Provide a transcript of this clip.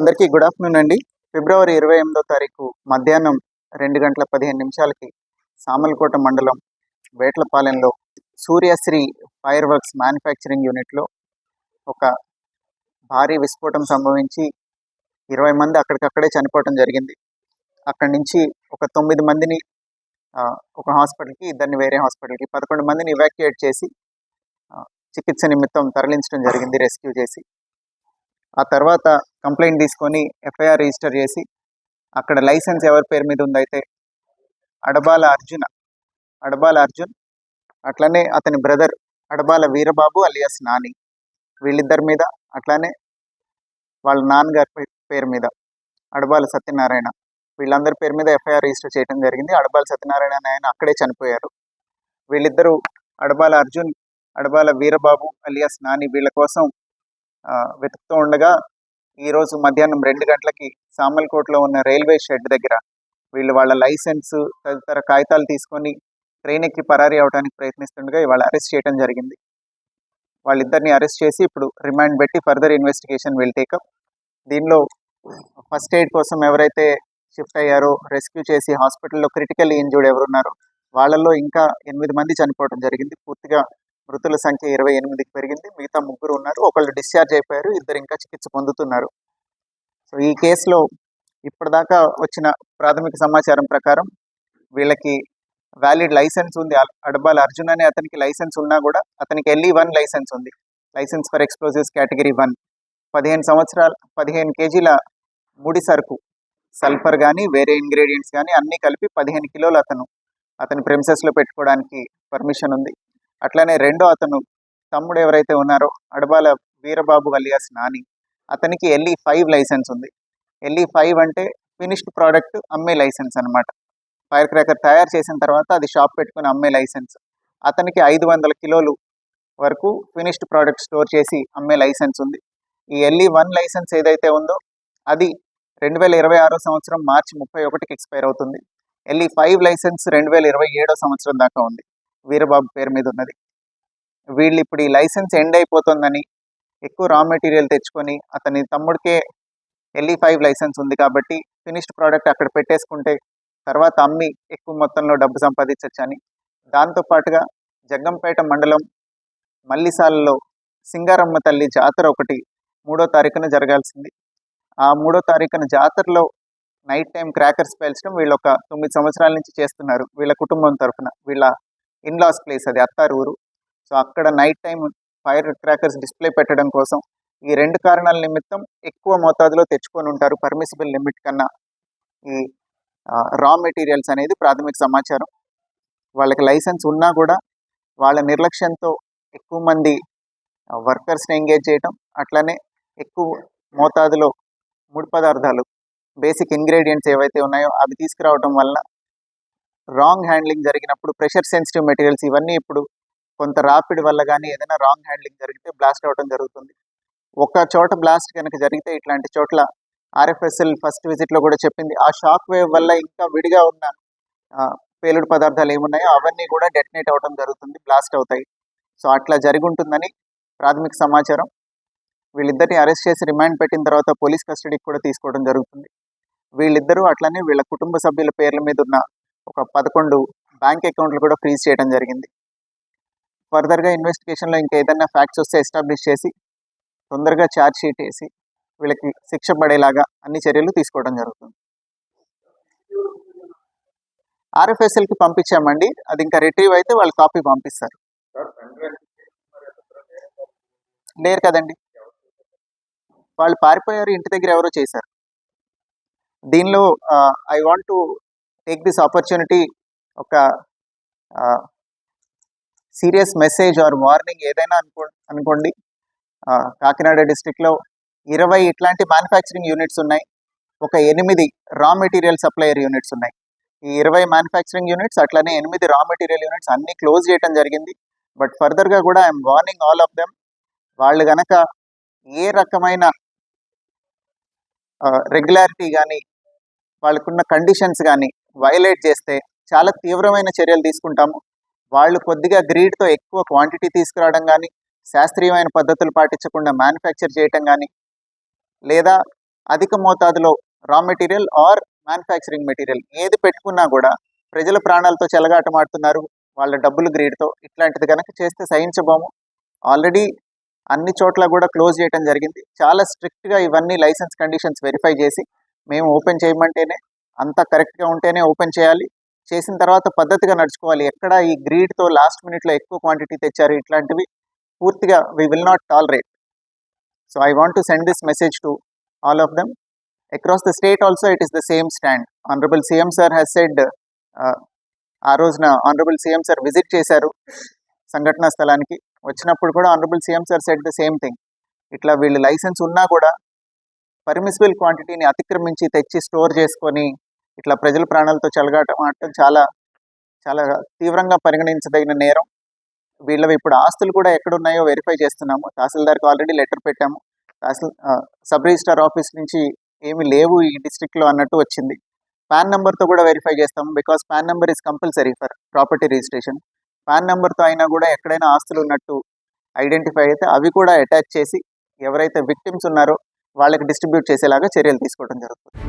అందరికీ good afternoon అండి. ఫిబ్రవరి 28వ తారీఖు మధ్యాహ్నం 2:15 సామలకోట మండలం వేట్లపాలెంలో సూర్యశ్రీ ఫైర్ వర్క్స్ మ్యానుఫ్యాక్చరింగ్ యూనిట్లో ఒక భారీ విస్ఫోటం సంభవించి 20 మంది అక్కడికక్కడే చనిపోవడం జరిగింది. అక్కడి నుంచి ఒక 9 మందిని ఒక హాస్పిటల్కి, ఇద్దరిని వేరే హాస్పిటల్కి, 11 మందిని ఇవాక్యుయేట్ చేసి చికిత్స నిమిత్తం తరలించడం జరిగింది, రెస్క్యూ చేసి. ఆ తర్వాత కంప్లైంట్ తీసుకొని ఎఫ్ఐఆర్ రిజిస్టర్ చేసి అక్కడ లైసెన్స్ ఎవరి పేరు మీద ఉందైతే అడబాల అర్జున్, అట్లనే అతని బ్రదర్ అడబాల వీరబాబు అలియాస్ నాని, వీళ్ళిద్దరి మీద, అట్లానే వాళ్ళ నాన్నగారి పేరు మీద అడబాల సత్యనారాయణ, వీళ్ళందరి పేరు మీద ఎఫ్ఐఆర్ రిజిస్టర్ చేయడం జరిగింది. అడబాల సత్యనారాయణ ఆయన అక్కడే చనిపోయారు. వీళ్ళిద్దరూ అడబాల అర్జున్, అడబాల వీరబాబు అలియాస్ నాని వీళ్ళ కోసం వెతుకుతూ ఉండగా ఈరోజు మధ్యాహ్నం 2 గంటలకి సామల్కోటలో ఉన్న రైల్వే షెడ్ దగ్గర వీళ్ళు వాళ్ళ లైసెన్స్ తదితర కాగితాలు తీసుకొని ట్రైన్ ఎక్కి పరారీ అవడానికి ప్రయత్నిస్తుండగా ఇవాళ అరెస్ట్ చేయడం జరిగింది. వాళ్ళిద్దరిని అరెస్ట్ చేసి ఇప్పుడు రిమాండ్ పెట్టి ఫర్దర్ ఇన్వెస్టిగేషన్ విల్ టేకప్. దీనిలో ఫస్ట్ ఎయిడ్ కోసం ఎవరైతే షిఫ్ట్ అయ్యారో, రెస్క్యూ చేసి హాస్పిటల్లో క్రిటికల్లీ ఇంజూర్డ్ ఎవరున్నారో వాళ్ళల్లో ఇంకా 8 మంది చనిపోవడం జరిగింది. పూర్తిగా మృతుల సంఖ్య 28కి పెరిగింది. మిగతా 3 ఉన్నారు. ఒకళ్ళు డిశ్చార్జ్ అయిపోయారు, 2 ఇంకా చికిత్స పొందుతున్నారు. సో ఈ కేసులో ఇప్పటిదాకా వచ్చిన ప్రాథమిక సమాచారం ప్రకారం వీళ్ళకి వ్యాలిడ్ లైసెన్స్ ఉంది. అడబాల అర్జున్ అనే అతనికి లైసెన్స్ ఉన్నా కూడా అతనికి LE1 లైసెన్స్ ఉంది, లైసెన్స్ ఫర్ ఎక్స్ప్లోజివ్స్ కేటగిరీ 1. 15 కేజీల ముడి సరుకు, సల్ఫర్ కానీ వేరే ఇంగ్రీడియంట్స్ కానీ అన్నీ కలిపి 15 కిలోలు అతని ప్రెమిసెస్లో పెట్టుకోవడానికి పర్మిషన్ ఉంది. అట్లనే రెండో అతను తమ్ముడు ఎవరైతే ఉన్నారో అడబాల వీరబాబు అలియాస్ నాని, అతనికి LE5 లైసెన్స్ ఉంది. LE5 అంటే ఫినిష్డ్ ప్రోడక్ట్ అమ్మే లైసెన్స్ అనమాట. ఫైర్ క్రాకర్ తయారు చేసిన తర్వాత అది షాప్ పెట్టుకుని అమ్మే లైసెన్స్. అతనికి 500 కిలోలు వరకు ఫినిష్డ్ ప్రోడక్ట్ స్టోర్ చేసి అమ్మే లైసెన్స్ ఉంది. ఈ LE1 లైసెన్స్ ఏదైతే ఉందో అది 2026 సంవత్సరం మార్చి 31కి ఎక్స్పైర్ అవుతుంది. LE5 లైసెన్స్ 2027 సంవత్సరం దాకా ఉంది, వీరబాబు పేరు మీద ఉన్నది. వీళ్ళు ఇప్పుడు ఈ లైసెన్స్ ఎండ్ అయిపోతుందని ఎక్కువ రా మెటీరియల్ తెచ్చుకొని, అతని తమ్ముడికే LE5 లైసెన్స్ ఉంది కాబట్టి ఫినిష్డ్ ప్రోడక్ట్ అక్కడ పెట్టేసుకుంటే తర్వాత అమ్మి ఎక్కువ మొత్తంలో డబ్బు సంపాదించవచ్చని, దాంతోపాటుగా జగ్గంపేట మండలం మల్లిసాలలో సింగారమ్మ తల్లి జాతర ఒకటి 3వ తారీఖున జరగాల్సింది. ఆ 3వ తారీఖున జాతరలో నైట్ టైం క్రాకర్స్ పేల్చడం వీళ్ళు ఒక 9 సంవత్సరాల నుంచి చేస్తున్నారు. వీళ్ళ కుటుంబం తరఫున, వీళ్ళ ఇన్లాస్ ప్లేస్ అది అత్తారు ఊరు. సో అక్కడ night time fire crackers display పెట్టడం కోసం ఈ 2 కారణాల నిమిత్తం ఎక్కువ మోతాదులో తెచ్చుకొని ఉంటారు, పర్మిసిబుల్ లిమిట్ కన్నా, ఈ రా మెటీరియల్స్ అనేది ప్రాథమిక సమాచారం. వాళ్ళకి లైసెన్స్ ఉన్నా కూడా వాళ్ళ నిర్లక్ష్యంతో ఎక్కువ మంది వర్కర్స్ని ఎంగేజ్ చేయటం, అట్లనే ఎక్కువ మోతాదులో ముడి పదార్థాలు, బేసిక్ ఇంగ్రీడియంట్స్ ఏవైతే ఉన్నాయో అవి తీసుకురావడం వలన రాంగ్ హ్యాండ్లింగ్ జరిగినప్పుడు ప్రెషర్ సెన్సిటివ్ మెటీరియల్స్ ఇవన్నీ ఇప్పుడు కొంత రాపిడ్ వల్ల కానీ ఏదైనా రాంగ్ హ్యాండ్లింగ్ జరిగితే బ్లాస్ట్ అవ్వడం జరుగుతుంది. ఒక చోట బ్లాస్ట్ కనుక జరిగితే ఇట్లాంటి చోట్ల RFSL ఫస్ట్ విజిట్లో కూడా చెప్పింది, ఆ షాక్ వేవ్ వల్ల ఇంకా విడిగా ఉన్న పేలుడు పదార్థాలు ఏమున్నాయో అవన్నీ కూడా డెటనేట్ అవ్వడం జరుగుతుంది, బ్లాస్ట్ అవుతాయి. సో అట్లా జరిగి ఉంటుందని ప్రాథమిక సమాచారం. వీళ్ళిద్దరిని అరెస్ట్ చేసి రిమాండ్ పెట్టిన తర్వాత పోలీస్ కస్టడీకి కూడా తీసుకోవడం జరుగుతుంది. వీళ్ళిద్దరూ అట్లనే వీళ్ళ కుటుంబ సభ్యుల పేర్ల మీద ఉన్న ఒక 11 బ్యాంక్ అకౌంట్లు కూడా ఫ్రీజ్ చేయడం జరిగింది. ఫర్దర్గా ఇన్వెస్టిగేషన్లో ఇంకా ఏదైనా ఫ్యాక్ట్స్ వస్తే ఎస్టాబ్లిష్ చేసి తొందరగా ఛార్జ్ షీట్ వేసి వీళ్ళకి శిక్ష పడేలాగా అన్ని చర్యలు తీసుకోవడం జరుగుతుంది. RFSLకి పంపించామండి, అది ఇంకా రిట్రీవ్ అయితే వాళ్ళు కాపీ పంపిస్తారు. లేరు కదండి, వాళ్ళు పారిపోయారు, ఇంటి దగ్గర ఎవరో చేశారు. దీనిలో I want to take this opportunity, ఒక సీరియస్ మెసేజ్ ఆర్ వార్నింగ్ ఏదైనా అనుకోండి. కాకినాడ డిస్ట్రిక్ట్లో 20 ఇట్లాంటి మ్యానుఫ్యాక్చరింగ్ యూనిట్స్ ఉన్నాయి, ఒక 8 రా మెటీరియల్ సప్లయర్ యూనిట్స్ ఉన్నాయి. ఈ 20 మ్యానుఫ్యాక్చరింగ్ యూనిట్స్ అట్లనే 8 రా మెటీరియల్ యూనిట్స్ అన్నీ క్లోజ్ చేయడం జరిగింది. బట్ ఫర్దర్గా కూడా I'm warning all of them, వాళ్ళు గనక ఏ రకమైన రెగ్యులారిటీ కానీ వాళ్ళకున్న కండిషన్స్ కానీ వైలేట్ చేస్తే చాలా తీవ్రమైన చర్యలు తీసుకుంటాము. వాళ్ళు కొద్దిగా గ్రీడ్తో ఎక్కువ క్వాంటిటీ తీసుకురావడం కానీ, శాస్త్రీయమైన పద్ధతులు పాటించకుండా మ్యానుఫ్యాక్చర్ చేయటం కానీ, లేదా అధిక మోతాదులో raw material or manufacturing material ఏది పెట్టుకున్నా కూడా ప్రజల ప్రాణాలతో చెలగాటమాడుతున్నారు, వాళ్ళ డబ్బులు గ్రీడ్తో. ఇట్లాంటిది కనుక చేస్తే సహించబోము. ఆల్రెడీ అన్ని చోట్ల కూడా క్లోజ్ చేయడం జరిగింది. చాలా స్ట్రిక్ట్గా ఇవన్నీ లైసెన్స్ కండిషన్స్ వెరిఫై చేసి మేము ఓపెన్ చేయమంటేనే, అంతా కరెక్ట్గా ఉంటేనే ఓపెన్ చేయాలి. చేసిన తర్వాత పద్ధతిగా నడుచుకోవాలి. ఎక్కడ ఈ గ్రీడ్తో లాస్ట్ మినిట్లో ఎక్కువ క్వాంటిటీ తెచ్చారు, ఇట్లాంటివి పూర్తిగా we will not tolerate. So I want to send this message to all of them. Across the state also it is the same stand. Honourable CM sir has said, ఆ రోజున honourable CM sir visit చేశారు సంఘటనా స్థలానికి. వచ్చినప్పుడు కూడా honourable CM sir said the same thing. ఇట్లా వీళ్ళు licence ఉన్నా కూడా పర్మిసిబుల్ క్వాంటిటీని అతిక్రమించి తెచ్చి స్టోర్ చేసుకొని ఇట్లా ప్రజల ప్రాణాలతో చెలగాటమాడటం చాలా చాలా తీవ్రంగా పరిగణించదగిన నేరం. వీళ్ళవి ఇప్పుడు ఆస్తులు కూడా ఎక్కడున్నాయో వెరిఫై చేస్తున్నాము. తహసీల్దార్కి ఆల్రెడీ లెటర్ పెట్టాము. సబ్ రిజిస్ట్రార్ ఆఫీస్ నుంచి ఏమి లేవు ఈ డిస్ట్రిక్ట్లో అన్నట్టు వచ్చింది. పాన్ నెంబర్తో కూడా వెరిఫై చేస్తాము, because pan number is compulsory for property registration. Pan నెంబర్తో అయినా కూడా ఎక్కడైనా ఆస్తులు ఉన్నట్టు ఐడెంటిఫై అయితే అవి కూడా అటాచ్ చేసి ఎవరైతే విక్టిమ్స్ ఉన్నారో వాళ్ళకి డిస్ట్రిబ్యూట్ చేసేలాగా చర్యలు తీసుకోవడం జరుగుతుంది.